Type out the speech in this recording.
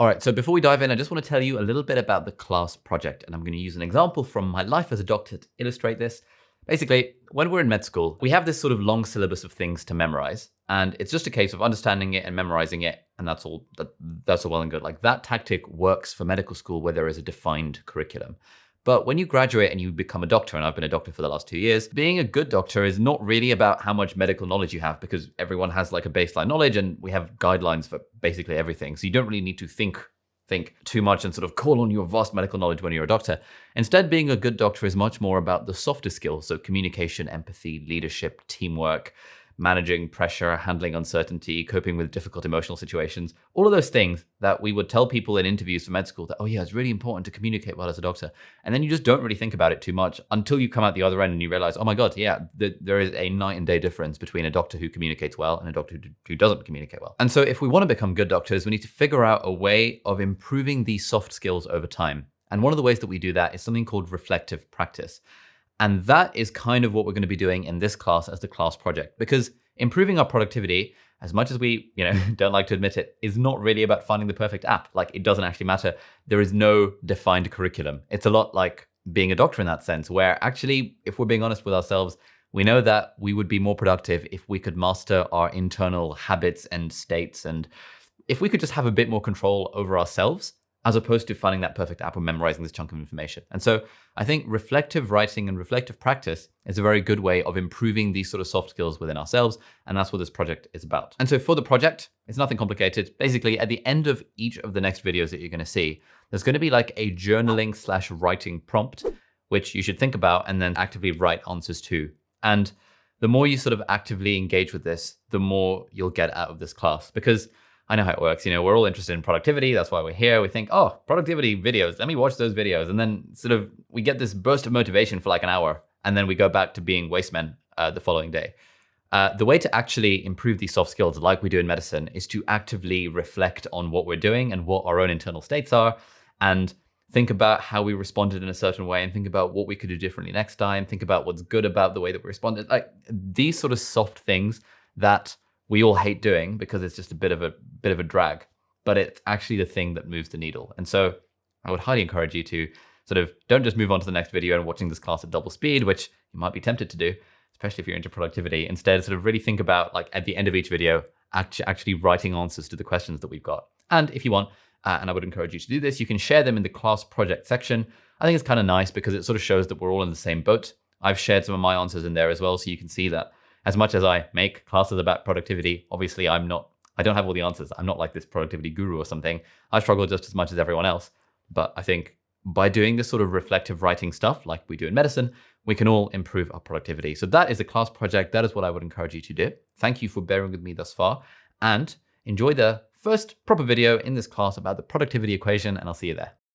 All right, so before we dive in, I just want to tell you a little bit about the class project, and I'm going to use an example from my life as a doctor to illustrate this. Basically, when we're in med school, we have this sort of long syllabus of things to memorize, and it's just a case of understanding it and memorizing it, and that's all well and good. Like, that tactic works for medical school where there is a defined curriculum. But when you graduate and you become a doctor, and I've been a doctor for the last 2 years, being a good doctor is not really about how much medical knowledge you have, because everyone has like a baseline knowledge and we have guidelines for basically everything. So you don't really need to think too much and sort of call on your vast medical knowledge when you're a doctor. Instead, being a good doctor is much more about the softer skills. So communication, empathy, leadership, teamwork, managing pressure, handling uncertainty, coping with difficult emotional situations, all of those things that we would tell people in interviews for med school that, oh yeah, it's really important to communicate well as a doctor. And then you just don't really think about it too much until you come out the other end and you realize, oh my God, yeah, there is a night and day difference between a doctor who communicates well and a doctor who doesn't communicate well. And so if we want to become good doctors, we need to figure out a way of improving these soft skills over time. And one of the ways that we do that is something called reflective practice. And that is kind of what we're going to be doing in this class as the class project, because improving our productivity, as much as we, don't like to admit it, is not really about finding the perfect app. Like, it doesn't actually matter. There is no defined curriculum. It's a lot like being a doctor in that sense, where actually, if we're being honest with ourselves, we know that we would be more productive if we could master our internal habits and states, and if we could just have a bit more control over ourselves, as opposed to finding that perfect app or memorizing this chunk of information. And so I think reflective writing and reflective practice is a very good way of improving these sort of soft skills within ourselves. And that's what this project is about. And so for the project, it's nothing complicated. Basically, at the end of each of the next videos that you're going to see, there's going to be like a journaling/writing prompt, which you should think about and then actively write answers to. And the more you sort of actively engage with this, the more you'll get out of this class, because I know how it works. We're all interested in productivity. That's why we're here. We think, oh, productivity videos, let me watch those videos. And then sort of we get this burst of motivation for like an hour, and then we go back to being wastemen the following day. The way to actually improve these soft skills, like we do in medicine, is to actively reflect on what we're doing and what our own internal states are, and think about how we responded in a certain way, and think about what we could do differently next time. Think about what's good about the way that we responded. Like, these sort of soft things that we all hate doing because it's just a bit of a drag, but it's actually the thing that moves the needle. And so I would highly encourage you to sort of don't just move on to the next video and watching this class at double speed, which you might be tempted to do, especially if you're into productivity. Instead, sort of really think about, like, at the end of each video, actually writing answers to the questions that we've got. And if you want, and I would encourage you to do this, you can share them in the class project section. I think it's kind of nice because it sort of shows that we're all in the same boat. I've shared some of my answers in there as well, so you can see that as much as I make classes about productivity, obviously I don't have all the answers. I'm not like this productivity guru or something. I struggle just as much as everyone else. But I think by doing this sort of reflective writing stuff like we do in medicine, we can all improve our productivity. So that is a class project. That is what I would encourage you to do. Thank you for bearing with me thus far, and enjoy the first proper video in this class about the productivity equation, and I'll see you there.